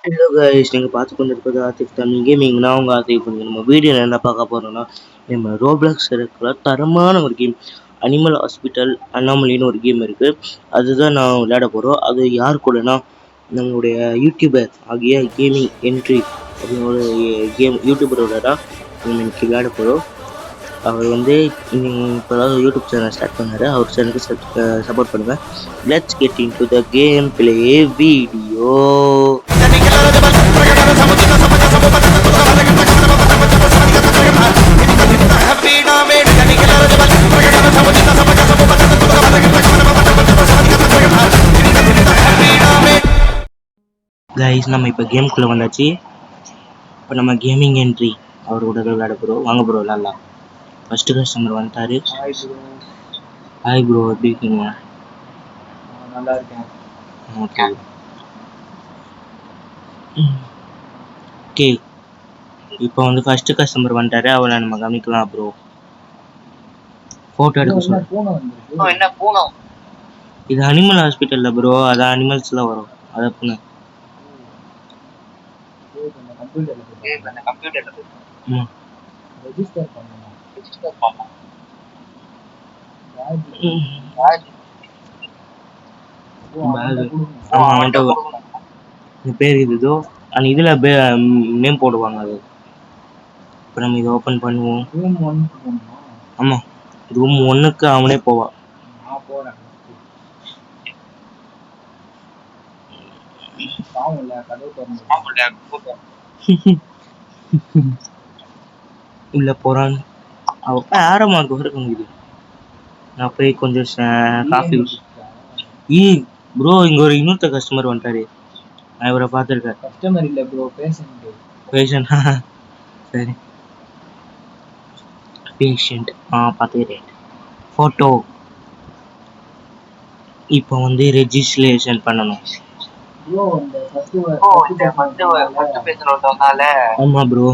Hello guys, நீங்கள் பார்த்து கொண்டு இருப்பது ஆதிக் தமிழ் கேமிங். நான் உங்கள் ஆதிக் பண்ணி நம்ம வீடியோவில் என்ன பார்க்க போகிறோம்னா, நம்ம ரோப்ளாக்ஸ் இருக்கிற தரமான ஒரு கேம் அனிமல் ஹாஸ்பிட்டல் அண்ணாமலைன்னு ஒரு கேம் இருக்குது. அதுதான் நான் விளையாட போகிறோம். அது யார் கூடனா நம்மளுடைய யூடியூபர் ஆகிய கேமிங் என்ட்ரி அப்படின்னு ஒரு யூடியூபரோட தான் நம்ம இன்னைக்கு விளையாட போகிறோம். அவர் வந்து இப்போ தான் யூடியூப் சேனல் ஸ்டார்ட் பண்ணார். அவர் சேனலுக்கு சப்போர்ட் பண்ணுங்கள். Let's get in to the game play video. Guys, நம்ம இப்போ கேம்குள்ளே வந்தாச்சு. இப்போ நம்ம கேமிங் என்ட்ரி அவரோட விளையாட போகிறோம். வாங்க ப்ரோ விளாட்லாம். ஃபஸ்ட்டு கஸ்டமர் வந்துட்டாரு. ஹாய் ப்ரோ, எப்படி இருக்கீங்க? நல்லா இருக்கேன். Okay okay. இப்போ வந்து ஃபஸ்ட்டு கஸ்டமர் வந்துட்டாரு. அவளை நம்ம கவனிக்கலாம் ப்ரோ. ஃபோட்டோ எடுக்க சொல்லுங்கள். பூனை வந்துருக்கு. என்ன பூனை? இது அனிமல் ஹாஸ்பிட்டலில் ப்ரோ. அதான் அனிமல்ஸ்லாம் வரும். அதை பூனை. கம்ப்யூட்டர்ல ம் ரெஜிஸ்டர் பண்ணணும். பேர் இதோ அந்த இதில் நேம் போடுவாங்க. அது இப்போ நம்ம இதை ஓப்பன் பண்ணுவோம். ரூம் 1 போகணுமா? ஆமாம், ரூம் 1க்கு அவனே போவான். நான் போறேன். பாவம்ல, கதவு திறந்து உள்ள போகிறான். அவன் ஆரமாக இருக்குது. நான் போய் கொஞ்சம் காஃபி ப்ரோ. இங்கே ஒரு இன்னொருத்த கஸ்டமர் வந்துட்டாரு. நான் இவரை பார்த்துருக்கேன். கஸ்டமர் இல்ல ப்ரோ, பேஷண்ட். சரி, பேஷண்ட். பார்த்துக்கிறேன். ஃபோட்டோ இப்போ வந்து ரெஜிஸ்ட்ரேஷன் பண்ணணும். ப்ரோ இந்த ஃபர்ஸ்ட் பேசற ஒருத்தவனால. ஆமா ப்ரோ,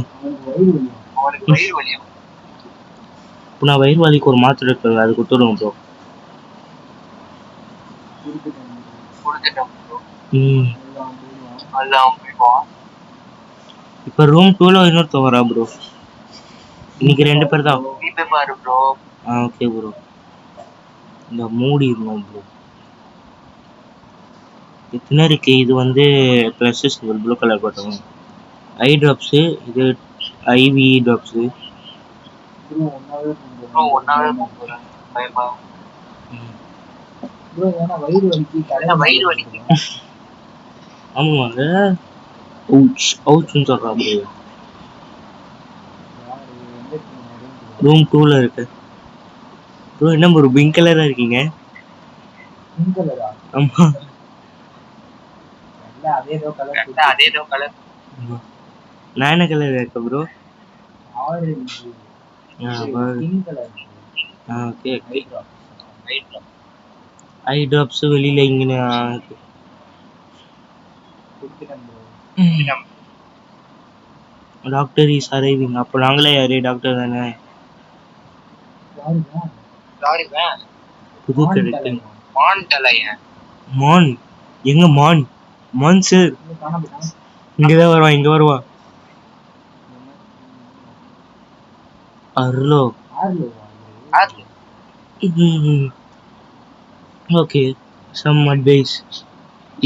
அவனுக்கு வயிறு வலி. இப்போ நான் வயிறு வலிக்கு ஒரு மாத்திரை இருக்குது, அது கொடுத்துடுவோம் ப்ரோ. இப்போ ரூம் 2ல இன்னொருத்த வரா ப்ரோ. இன்னைக்கு 2 பேர் தான். Okay bro. இந்த மூடி இருந்தோம் ப்ரோ. எத்தனை இருக்கு? இது வந்து ப்ளஸ் சிம்பிள் ப்ளூ கலர் போட்டோம். ஐ ட்ராப்ஸு, இது ஐவி ட்ராப்ஸு. ஆமாங்க, அவுச்சுன்னு சொல்கிறா ப்ரோ. ரூம் 2ல இருக்கு ப்ரோ. என்ன ப்ரோ பிங்க் கலராக இருக்கீங்க? ஆமாம், அதே கலர். நான் என்ன கலர் இருக்கேன் ப்ரோ? ஆரஞ்சு. ஓகே. ஐ ட்ராப்ஸ் வெளியில இங்கே டாக்டர் இஸ் அரைவிங். அப்போ நாங்களே யாரு? டாக்டர் தானே. புது கிடைக்கு. மான் எங்க? மான் சார் இங்கதான் வருவான். இங்க வருவான். அர்லோ. Okay, some advice.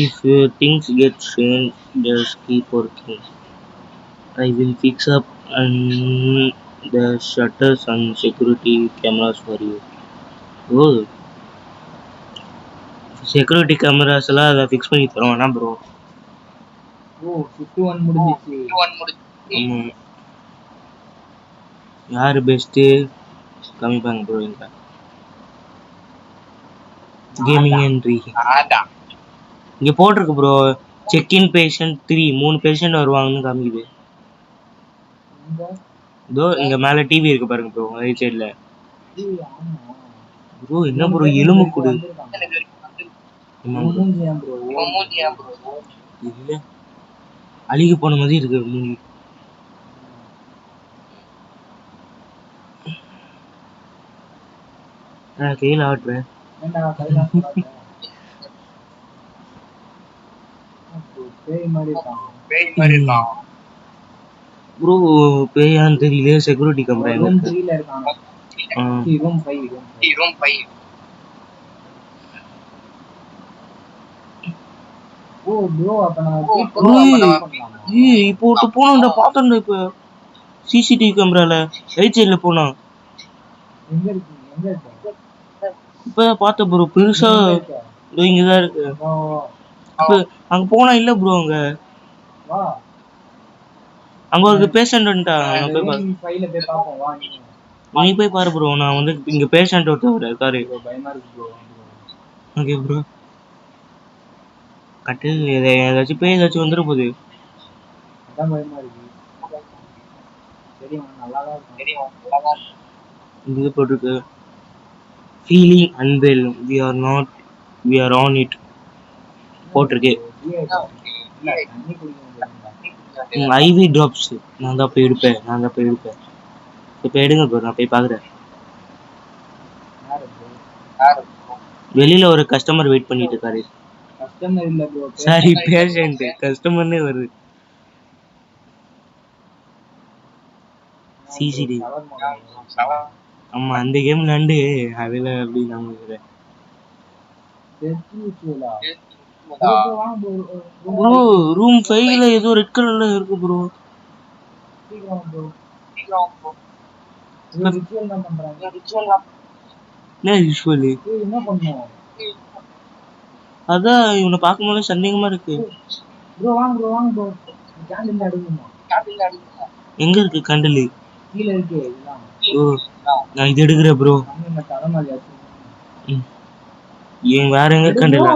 If things get strange, just keep working. I will fix up and the shutters and security cameras for you. Oh, security cameras எல்லாம் அதை ஃபிக்ஸ் பண்ணி தரோம். வேணா ப்ரோ. ஆமாம், யார் பெஸ்ட்டு காமிப்பாங்க ப்ரோ. இங்க கேமிங் என்ட்ரி இங்கே போட்டிருக்கு ப்ரோ. Check in patient 3. 3 பேஷண்ட் வருவாங்கன்னு காமிக்குது. இதோ இங்கே மேலே டிவி இருக்கு பாருங்க ப்ரோ, ரைட் சைடில். ப்ரோ என்ன ப்ரோ எலும்பு கூடு? இல்லை, அழுகி போன மாதிரி இருக்கு மூஞ்சி. கையில் ஆட்டுறேன். பேய் மாதிரி இருக்கான். ப்ரோ பேயான்னு தெரியல, செக்யூரிட்டி கேமரா ரூம் 3ல இருக்கான். ரூம் 5. ஓ ப்ரோ அப்ப நான் இப்போ ஒருத்த போனோம்டா, பார்த்தோம்டா இப்போ சிசிடிவி கேமரால ரைட் சைடுல போனான். எங்க இருக்கு? இப்போ பார்த்த ப்ரோ, பெருசா இதோ இங்கதான் இருக்கு. இப்போ அங்க போனா இல்ல ப்ரோ, அங்க ஒரு பேஷண்ட் வந்துட்டான். போய் பாரு, நீ போய் பாரு ப்ரோ. நான் வந்து இங்க பேஷண்ட் ஒருத்தர் இருக்காரு. ஓகே ப்ரோ, கட்டு ஏதாச்சும் பேய் ஏதாச்சும் வந்துட போகுது. இது போட்டிருக்கு feeling unwell, we are on it போட்டிருக்கு. ஐவி ட்ராப்ஸ் நான் தான் போய் எடுப்பேன். இப்போ எடுங்க ப்ரோ, நான் போய் பார்க்குறேன். வெளியில ஒரு கஸ்டமர் வெயிட் பண்ணிட்டு இருக்காரு. Sorry, patient. கஸ்டமர்னே வருது. சிசிடிவி. ஆமா, அந்த கேம் நண்டு அதுல அப்படி நம்ம ப்ரோ ரூம் 5ல ஏதோ ரெட் கலர்ல இருக்கு ப்ரோ. என்ன யூசுவலி அதான் இவனை பார்க்கும்போது சந்தேகமா இருக்கு. எங்க இருக்கு கண்டலு? ஓ, நான் இது எடுக்கிறேன் ப்ரோ. ஏன் வேற எங்க கண்டல?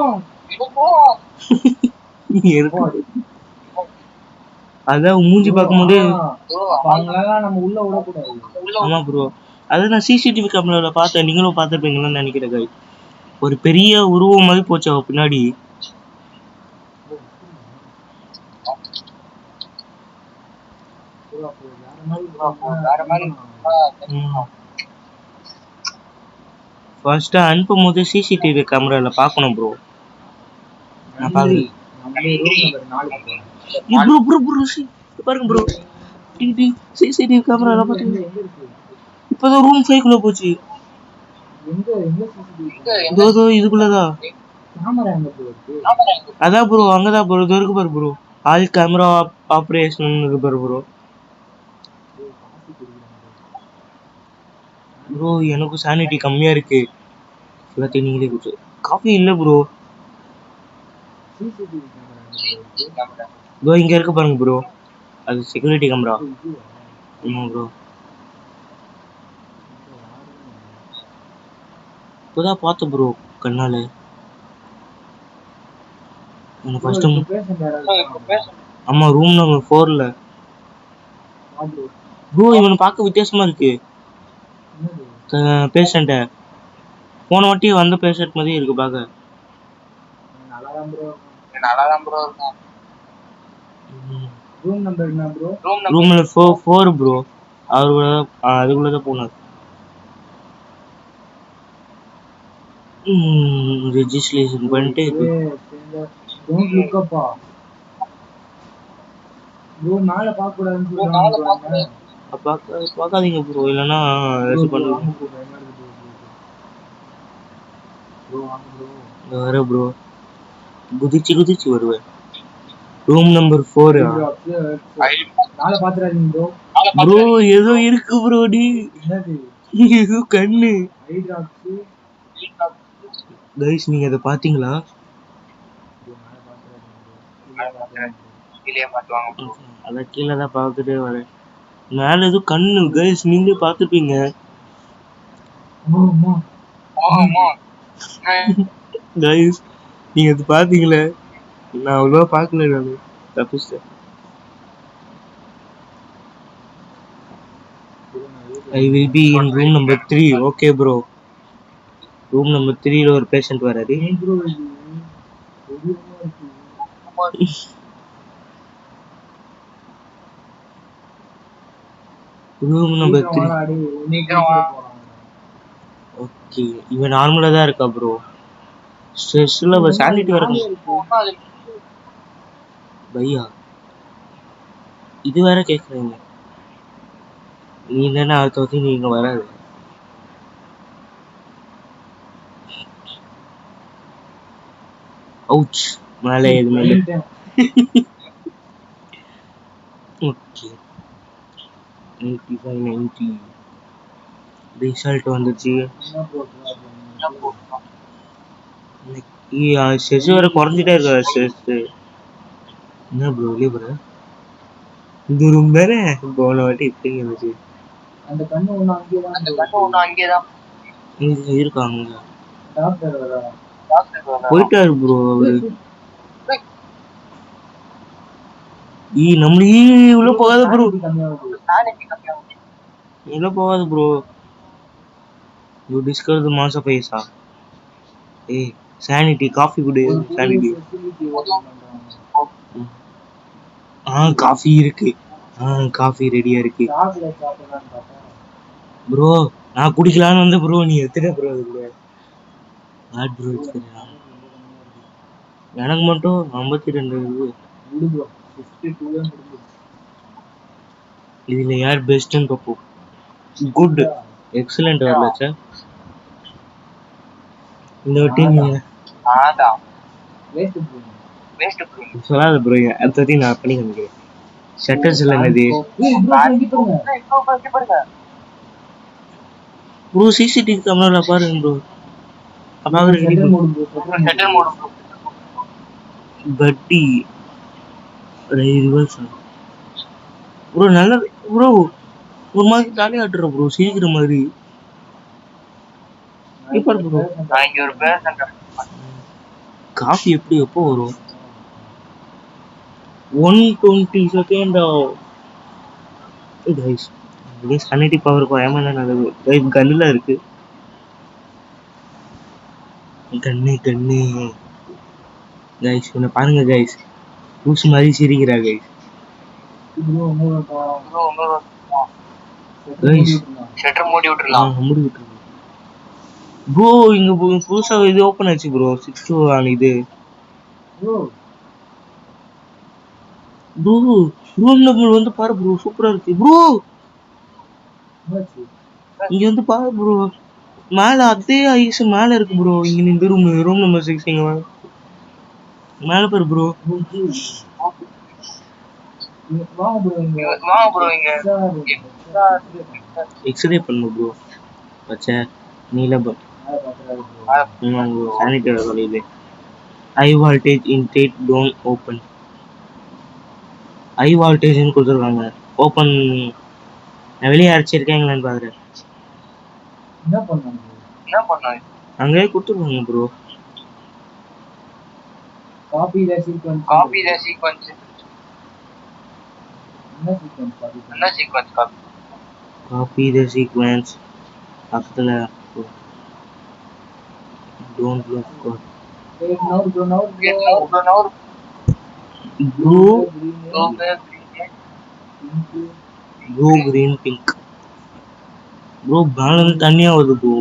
அதான் மூஞ்சி பார்க்கும்போது. ஆமா ப்ரோ, அது நான் சிசிடிவி கேமரால பார்த்தேன். நீங்களும் பார்த்துருப்பீங்கன்னு நினைக்கிறேன். ஒரு பெரிய உருவம் மாதிரி போச்சு அவ பின்னாடி. ஃபர்ஸ்ட் அனுப்பும் போது சிசிடிவி கேமரால பார்க்கணும் ப்ரோ. நான் பாக்குறேன் பாருங்க ப்ரோ, சிசிடிவி கேமரால பாத்தீங்க. இப்பதான் ரூம் 5 போச்சு. இதுக்குள்ளதான். அதான் ப்ரோ, அங்கதான் ப்ரோ இருக்கு பாரு ப்ரோ. ஆல் கேமரா ஆபரேஷன் இருக்கு பாரு ப்ரோ. ப்ரோ எனக்கு சானிட்டி கம்மியா இருக்கு. எல்லாத்தையும் நீங்களே குடிச்சு. காஃபி இல்ல ப்ரோ. ப்ரோ இங்க இருக்கு பாருங்க ப்ரோ, அது செக்யூரிட்டி கேமரா. ஆமா ப்ரோ, இப்போதான் பார்த்த ப்ரோ கண்ணால. ஃபர்ஸ்ட் ஆமா, ரூம் நம்பர் 4ல ப்ரோ. இவனை பார்க்க வித்தியாசமா இருக்கு. பேஷண்ட போன வாட்டி வந்த பேஷண்ட் மாதிரி இருக்கு பார்க்க. ரூம்ல 4 ப்ரோ. அவரு அதுக்குள்ளதான் போனார். ரெஜிஸ்ட்ரேஷன் பண்ணிட்டு பார்க்காதீங்க ப்ரோ, இல்லைன்னா வர ப்ரோ. குதிச்சு வருவேன். Room number 4 bro. ஏதோ இருக்கு ப்ரோ. ஏதோ கண்ணு. கைஸ் நீங்க அதை பாத்தீங்களா? அதான் கீழே தான் பார்த்துட்டே வரேன். மேல ஏதோ கண்ணு கைஸ், நீங்களே பார்த்துப்பீங்க. கைஸ் நீங்க அது பாத்தீங்களா? நான் அவ்வளவா பார்க்கல. நான் தப்பிச்சிட்டேன். I will be in room number 3. Okay bro. Room number 3ல ஒரு பேஷண்ட் வராரு. Room number 3. ஓகே, இவன் நார்மலா தான் இருக்கா ப்ரோ. ஸ்ட்ரெஸ்ல சானிட்டி வரணும். பையா இது வேற கேக்குறீங்க. நீ இல்லைன்னா அடுத்த வருஷம் நீங்க வராது. அவுச் மேலே எதுவுமே இல்லை. ஓகே 85 90 ரிசல்ட் வந்துச்சு. ஸ்ட்ரெஸ் வேற குறைஞ்சிட்டே இருக்கா ஸ்ட்ரெஸ். என்ன ப்ரோ வெளியே போற? இது ரூம் தானே போன வாட்டி இப்படி இருந்துச்சு. அந்த கண்ணு ஒண்ணு அங்கேதான் இங்க இருக்காங்க. டாக்டர் வரா போயிட்டாரு ப்ரோ அவரு. நம்மளே உள்ள போகாத ப்ரோ, உள்ள போகாத bro. You discover the mass of ice. ஏய் சானிட்டி காஃபி குடு. சானிட்டி காஃபி இருக்கு. காஃபி ரெடியா இருக்கு ப்ரோ. நான் குடிக்கலான்னு வந்து ப்ரோ நீ எத்தனை ப்ரோ அதுக்குள்ள ஆட் ப்ரோ வச்சுக்கிறேன். எனக்கு மட்டும் 52 இருக்கு. இதுல யார் பெஸ்ட்னு பார்ப்போம். குட் எக்ஸலண்ட் வரல சார் இந்த வாட்டி. சொல்லாத ப்ரோ, அடுத்த வாட்டி நான் பண்ணி காமிக்கிறேன். ஷட்டர்ஸ் இல்லை என்னது ப்ரோ? சிசிடிவி கேமரால பாருங்க ப்ரோ. பட்டி ரிவர்ஸ் ப்ரோ. நல்ல ப்ரோ ஒரு மாதிரி ஜாலியாக ஆட்டுற ப்ரோ, சிரிக்கிற மாதிரி. ப்ரோ காஃபி எப்படி எப்போ வரும்? 120 செகண்ட் கைஸ். இதே சானிட்டி பவர் குறையாம என்ன நடக்குது கைஸ்? கன்னுல இருக்கு. கண்ணு கைஸ் இவனை பாருங்க கைஸ், லூஸ் மாதிரி சிரிக்கிறா கைஸ். மூடி விட்டுருங்க ப்ரோ. இங்க புதுசா இது ஓப்பன் ஆச்சு ப்ரோ. 6 இது ப்ரோ. ரூம் நம்பர் வந்து பாரு ப்ரோ, சூப்பரா இருக்கு ப்ரோ. இங்க வந்து பாரு ப்ரோ, மேல அதே ஐஸ் மேல இருக்கு ப்ரோ. இங்க இந்த ரூம் நம்பர் 6 இங்க மேல பாரு ப்ரோ. எக்ஸ்ரே பண்ணு ப்ரோ. பச்சை நீல சானிட்டரி சொல்லிடு. High voltage intake don't open. High வால்டேஜ்னு கொடுத்துருக்காங்க. ஓப்பன் வெளியே அடிச்சிருக்கீங்களான்னு பாக்குறேன். அங்கேயே கொடுத்துருவாங்க ப்ரோ. Copy the sequence. என்ன சீக்வென்ஸ் காப்பி த சீக்வென்ஸ் பக்கத்துல don't lose code. Blue green pink bro. மேல இருந்து தண்ணியா வருது bro.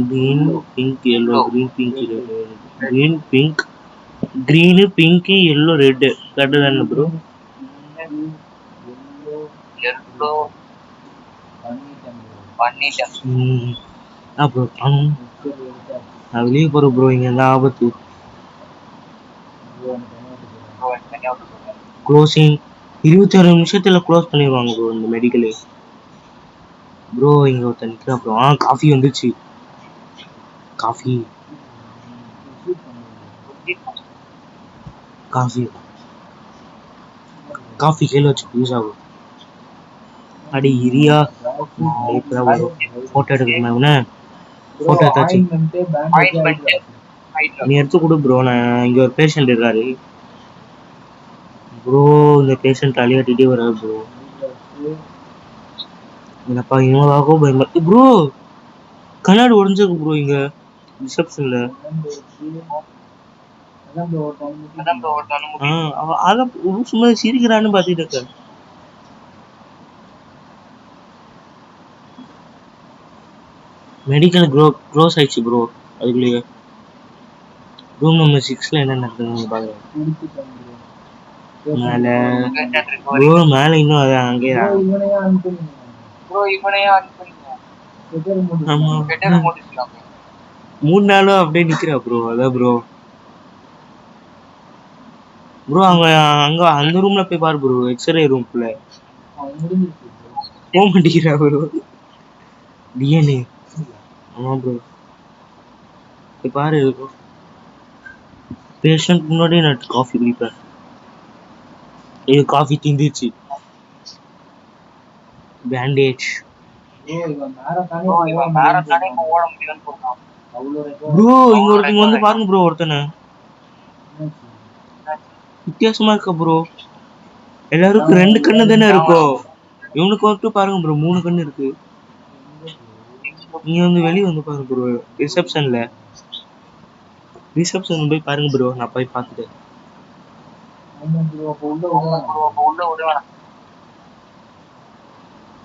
green pink yellow green pink yellow green pink green pink yellow red correct தானே ப்ரோ? ப்ரோ நான் வெளியே போற ப்ரோ. இங்க என்ன ஆபத்து? க்ளோசிங் 26 நிமிஷத்துல க்ளோஸ் பண்ணிடுவாங்க ப்ரோ இந்த மெடிக்கலு ப்ரோ. இங்க ஒருத்தர் நிக்கிறா ப்ரோ. காஃபி வந்துச்சு. காஃபி கீழே வச்சு யூஸ் ஆகும். அடி இரியா போட்டோ எடுக்கணும். போட்டோ எடுத்தாச்சு. நீ எடுத்து கொடு ப்ரோ. நான் இங்க ஒரு பேஷண்ட் இருக்காரு ப்ரோ. இந்த பேஷண்ட் அழியாட்டிட்டே வராது ப்ரோ. என்னப்பா இவங்களாகவும் பயன்படுத்தி ப்ரோ. கண்ணாடி உடஞ்சிருக்கு ப்ரோ இங்க ரிசப்ஷன்ல. அதான் சும்மா சிரிக்கிறான்னு பாத்துட்டு இருக்கேன். மெடிக்கல் க்ளோஸ் ஆயிடுச்சு ப்ரோ. அதுக்குள்ளேயே ரூம் நம்பர் 6ல என்ன நடக்குதுன்னு பாருங்க. மேலே ப்ரோ, மேலே இன்னும் அது அங்கேயே ஆமா 3 நாளும் அப்படியே நிக்கிறா ப்ரோ. அதான் ப்ரோ அவங்க அங்க அந்த ரூம்ல போய் பாரு ப்ரோ. எக்ஸ்ரே ரூம்ல போக மாட்டேங்கிறா ப்ரோ. டிஎன்ஏ. ஆமா ப்ரோ, போய் பாரு ப்ரோ. பேஷண்ட் முன்னாடி நான் காஃபி குடிப்பேன். இது காஃபி தீந்துச்சு. Bandage bro. இங்க ஒருத்தங்க வந்து பாருங்க ப்ரோ. ஒருத்தனை வித்தியாசமா இருக்க ப்ரோ. எல்லாருக்கும் 2 கண்ணு தானே இருக்கும். இவனுக்கு மட்டும் பாருங்க ப்ரோ 3 கண்ணு இருக்கு. நீங்க வந்து வெளியே வந்து பாருங்க ப்ரோ. ரிசப்ஷன் போய் பாருங்க ப்ரோ. நான் போய் பார்த்துட்டேன்.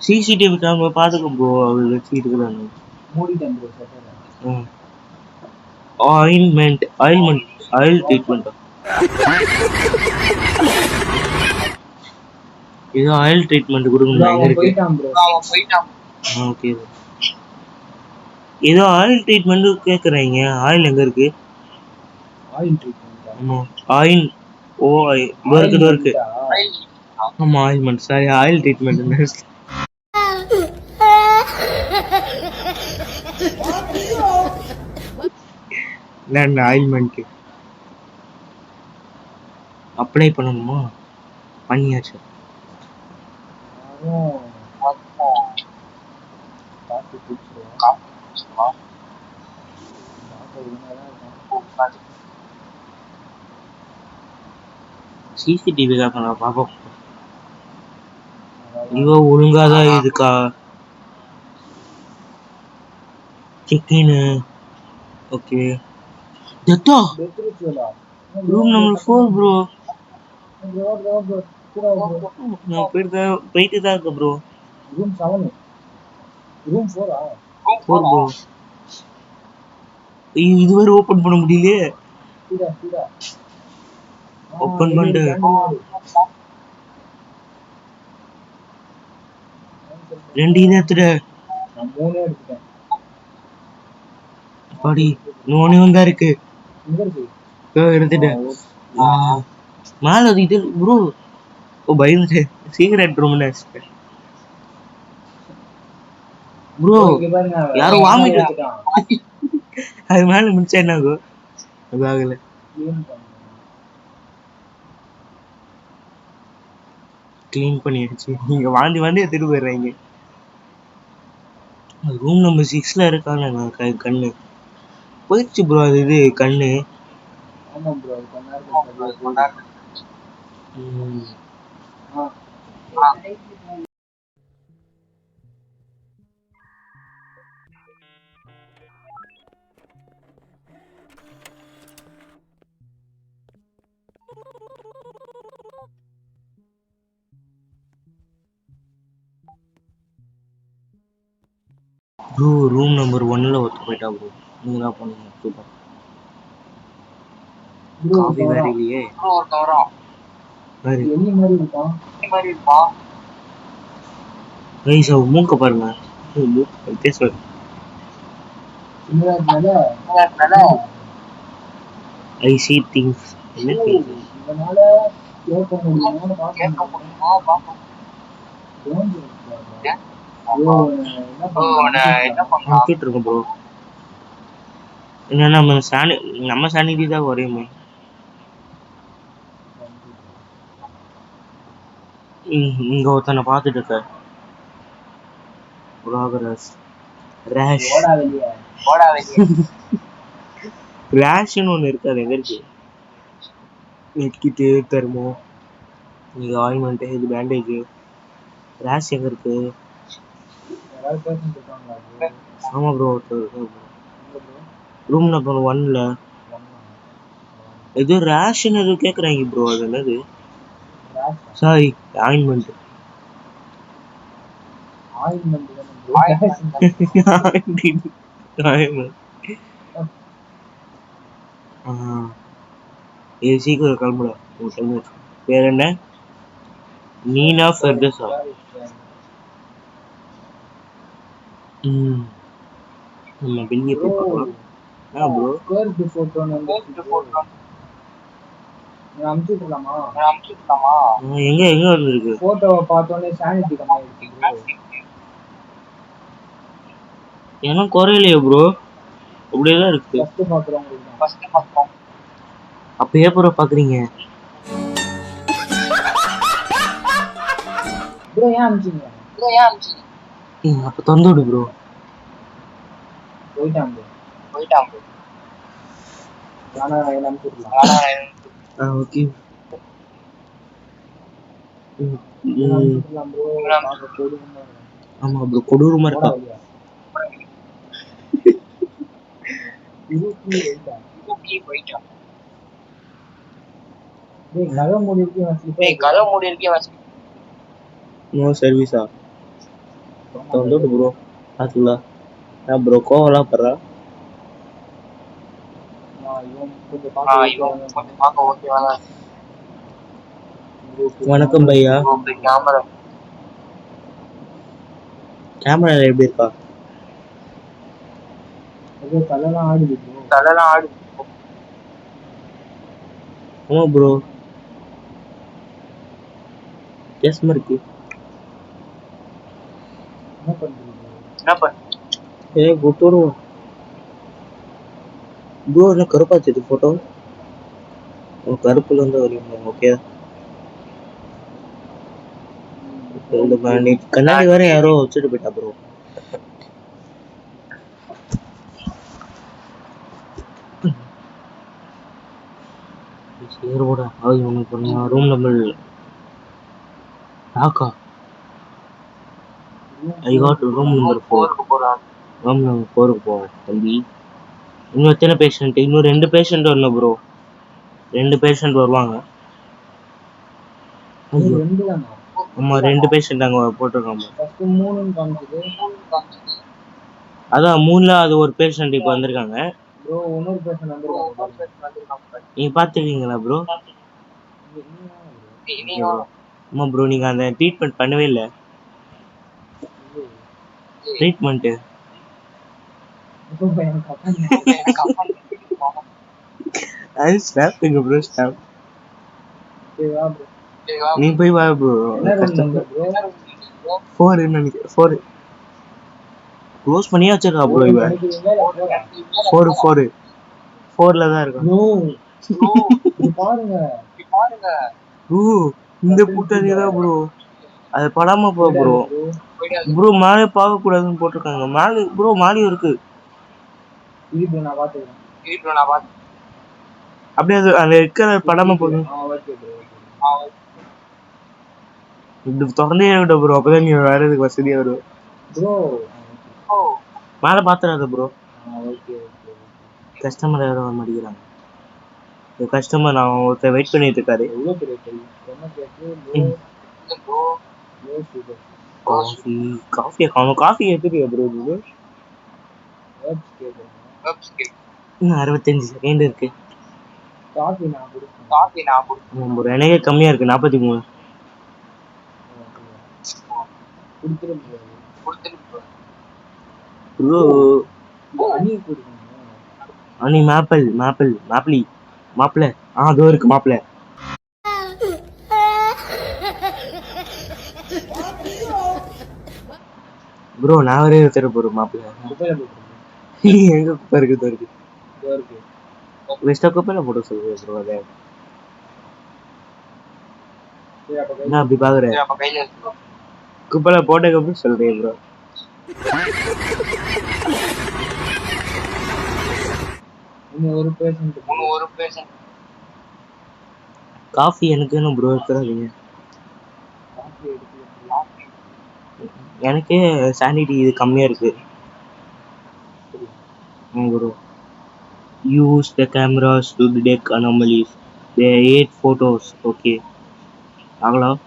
சிசிடிவி கேமரா பாத்துக்க ப்ரோ. அவர் வச்சுக்கிட்டு இருக்கிறாங்க. Oil treatment. ஏதோ ஆயில் ட்ரீட்மெண்ட் கொடுக்கணும். எங்க இருக்கு? ஓகே. ஏதோ ஆயில் ட்ரீட்மெண்ட் கேக்குறீங்க. ஆயில் எங்க இருக்கு? ஆமா ஆயில். ஓ இருக்கு. ஆமா ஆயில்மெண்ட். Sorry, oil treatment. என்ன ஆயில்மெண்ட் அப்ளை பண்ணணுமா? பண்ணியாச்சு. சிசிடிவி கேமரா பாப்போம். இவ ஒழுங்காதான் இருக்கா? செக்கின். ஓகே. டெத்தா ரூம் நம்பர் 4 ப்ரோ. நான் போயிட்டு தான் இருக்கேன் ப்ரோ. ரூம் 7. Room 4 bro. இதுவரை ஓபன் பண்ண முடியலையே. ஓபன் பண்ணு. ரெண்டு இது எடுத்துட. நான் 3 எடுத்துட்டேன். பாடி நோனே வந்தா இருக்கு. எடுத்துட்டேன். மேல இது ப்ரோ. ஓ பயந்து சீக்ரெட் ரூம்ல ப்ரோ. யாரும் வாமிட் அது மேல முடிச்சா என்ன ஆகும்? அது ஆகல. கிளீன் பண்ணிடுச்சு. நீங்க வாந்தி எடுத்துட்டு போயிடுறீங்க. ரூம் நம்பர் 6ல இருக்காங்க. கண்ணு போயிடுச்சு ப்ரோ. அது இது கண்ணு. ஆமா ப்ரோ. ப்ரோ ரூம் நம்பர் 1ல ஒருத்த போயிட்டா ப்ரோ. நீங்க தான் பண்ணுங்க. சூப்பர். காபி வேற இல்லையே. வேற என்ன மாதிரி இருப்பான்? கைஸ் மூக்க பாருங்க. மூக்கு பேசுவாரு. I see things. இதனால கேட்க முடியுமா? பார்க்க இருக்கோம் ப்ரோ. என்னன்னா நம்ம சானிட்டி தான் குறையுமே. இங்க ஒருத்தனை பார்த்துட்டு இருக்க. ரேஷ்னு ஒன்று இருக்காது. எங்க இருக்கு? நெட்கிட்டு தெர்மோ. இது ஆயின்மெண்ட். இது பேண்டேஜ். ரேஷ் எங்க இருக்கு? ஆமா ப்ரோ. ரூம் நம்பர் 1ல இது ரேஷன் எது கேக்குறாங்க ப்ரோ. அது என்னது? Sorry, ointment. இது சீக்கிரம் கிளம்புடா. உன் டைம் ஆச்சு. பேர் என்ன? நீனா ஃபெர்டஸா? நம்ம வெளியே போய் பார்க்கலாம். ப்ரோ கேர்ள்ஸ் போட்டோன்னு வந்து அனுப்பிச்சுடலாமா? எங்க எங்க வந்துருக்கு? போட்டோவை பார்த்தோன்னே சானிட்டி கம்மியாயிடுச்சு. ஏன்னா குறையிலையே ப்ரோ, அப்படியேதான் இருக்கு. ஃபர்ஸ்ட் பார்க்குறோம். அப்ப ஏன் ப்ரோ பாக்குறீங்க? ப்ரோ ஏன் அனுப்பிச்சீங்க? அப்ப தந்து விடு ப்ரோ. போயிட்டான் ப்ரோ. நானா அனுப்பிச்சுடலாம். ஓகே. ஆமா ப்ரோ, கொடூரமா இருக்கா. நோ சர்வீஸா? தந்துடு ப்ரோ. பாத்துக்கலாம். ப்ரோ கோவலாம் படுறா. வணக்கம் பையா. கேமரா எப்படி இருக்கா? தலைலாம் ஆடுது. ஆமா ப்ரோ, வித்தியாசமா இருக்கு. என்ன பண்றீங்க? குட்டுருவோம் ப்ரோ. என்ன கருப்பாச்சு போட்டோ? கருப்புல இருந்து வரையும். ஓகே. கண்ணாடி வேற யாரோ வச்சுட்டு போயிட்டா ப்ரோ. ரூம் நம்பர் லாக்கா? I got room number 4. Room number 4க்கு போவோம் தம்பி. இன்னும் எத்தனை பேஷண்ட்? இன்னும் 2 பேஷண்ட் வரணும் ப்ரோ. 2 பேஷண்ட் வருவாங்க. ஆமா 2 பேஷண்ட் அங்க போட்டிருக்காங்க. அதான் 3ல அது ஒரு பேஷண்ட் இப்போ வந்திருக்காங்க. நீங்க பாத்துருக்கீங்களா ப்ரோ? ஆமா ப்ரோ, நீங்க அந்த ட்ரீட்மெண்ட் பண்ணவே இல்லை. ட்ரீட்மெண்ட் அது ஸ்டாப்பிங்க ப்ரோ. ஸ்டாப். நீ போய் வா ப்ரோ. 4 நினைக்கிறேன். 4 க்ளோஸ் பண்ணியே வச்சிருக்கா ப்ரோ. இவன் 4ல தான் இருக்கான். இந்த பூட்டாளி தான் ப்ரோ. அது படாம போ ப்ரோ. ப்ரோ மேலே பார்க்க கூடாதுன்னு போட்டிருக்காங்க. மேலே ப்ரோ மாடியும் இருக்கு. அப்படியே அது அந்த இருக்கிற படாம போகுது. இப்படி திறந்தே விட ப்ரோ, அப்பதான் நீ வர்றதுக்கு வசதியா வரும். மேலே பாத்துறாத ப்ரோ. கஸ்டமர் யாரும் வர மாட்டேங்கிறாங்க. கஸ்டமர் நான் ஒருத்தர் வெயிட் பண்ணிட்டு இருக்காரு. காஃபி காணும். காஃபி எடுத்துட்டியா ப்ரோ? இன்னும் 65 செகண்ட் இருக்கு. எனக்கே கம்மியா இருக்கு, 43. ப்ரோ அனி மாப்பிள அதோ இருக்கு மாப்பிள. ப்ரோ நான் வரே தர போறேன் மாப்பிள. எங்க குப்பை இருக்கு? வெஸ்டா குப்பையில போட்டு சொல்லுங்க ப்ரோ. அதை என்ன அப்படி பாக்குறேன்? குப்பையில போட்டதுக்கு சொல்றேன் ப்ரோ. காஃபி எனக்குன்னு ப்ரோ எடுத்துறாதீங்க. எனக்கே சானிட்டி இது கம்மியா இருக்கு bro. Use the cameras to detect anomalies. They 8 photos. Okay ஆகலாம்.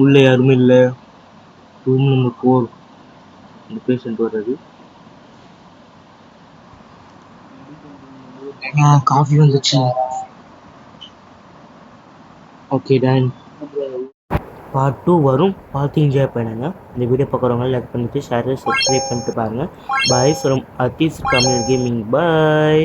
உள்ள யாருமே இல்லை. ரூம் நம்பர் 4 இந்த பேஷண்ட் வர்றது. காஃபி வந்துச்சு. Okay done. பார்ட் 2 வரும். பார்த்து என்ஜாய் பண்ணுங்க. இந்த வீடியோ பார்க்குறவங்க லைக் பண்ணிட்டு ஷேர் சப்ஸ்கிரைப் பண்ணிட்டு பாருங்கள். பாய் ஃப்ரம் அத்தீஸ் தமிழ் கேமிங். பாய்.